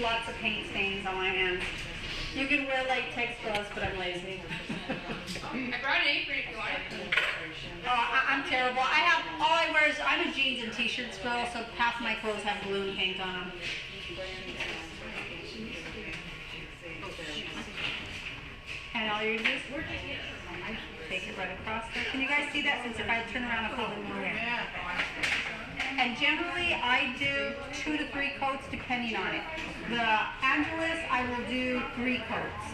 lots of paint stains on my hands. You can wear latex gloves, but I'm lazy. I brought an apron if you want it. I'm terrible. All I wear is, I'm a jeans and t-shirts girl, so half my clothes have balloon paint on them. And all you do is take it right across there. Can you guys see that? Since if I turn around, I'll probably move it. And generally, I do 2 to 3 coats depending on it. The Angelus, I will do 3 coats.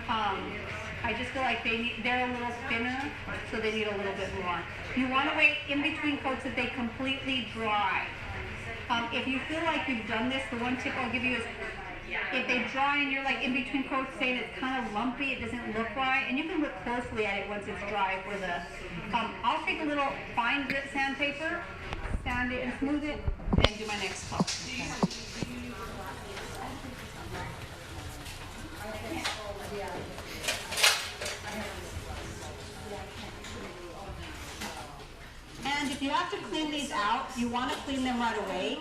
I just feel like they're a little thinner, so they need a little bit more. You want to wait in between coats that they completely dry. If you feel like you've done this, the one tip I'll give you is if they dry and you're like in between coats saying it's kind of lumpy, it doesn't look right, and you can look closely at it once it's dry for the, I'll take a little fine grit sandpaper, sand it and smooth it, and do my next coat. And if you have to clean these out, you want to clean them right away,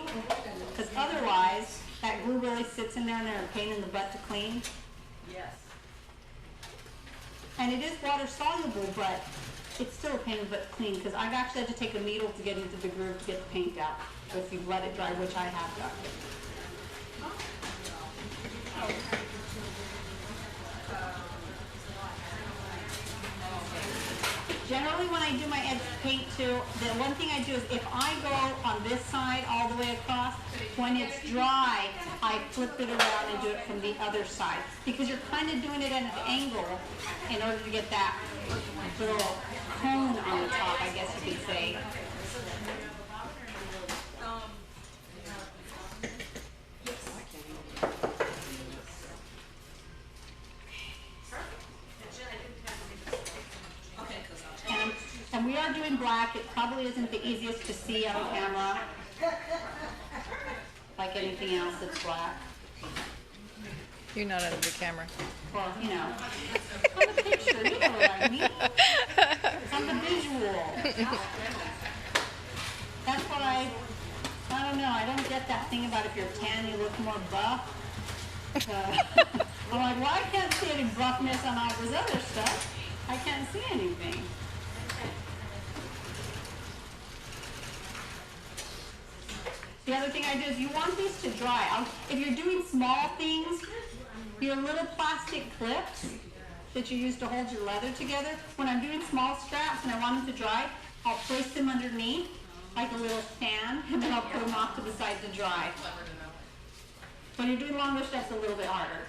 because otherwise that glue really sits in there and they're a pain in the butt to clean. Yes. And it is water soluble, but it's still a pain in the butt to clean, because I've actually had to take a needle to get into the groove to get the paint out, if you let it dry, which I have done. Generally, when I do my edge paint too, the one thing I do is if I go on this side all the way across, when it's dry, I flip it around and do it from the other side. Because you're kind of doing it at an angle in order to get that little cone on the top, I guess you could say. And we are doing black. It probably isn't the easiest to see on camera, like anything else that's black. You're not under the camera. Well, you know, it's on the picture, you know what I mean? It's on the visual. That's what I don't know, I don't get that thing about if you're tan, you look more buff. I'm like, well, I can't see any buffness on all this other stuff. I can't see anything. The other thing I do is you want these to dry. If you're doing small things, your little plastic clips that you use to hold your leather together, when I'm doing small straps and I want them to dry, I'll place them underneath like a little stand, and then I'll put them off to the side to dry. When you're doing longer straps, it's a little bit harder.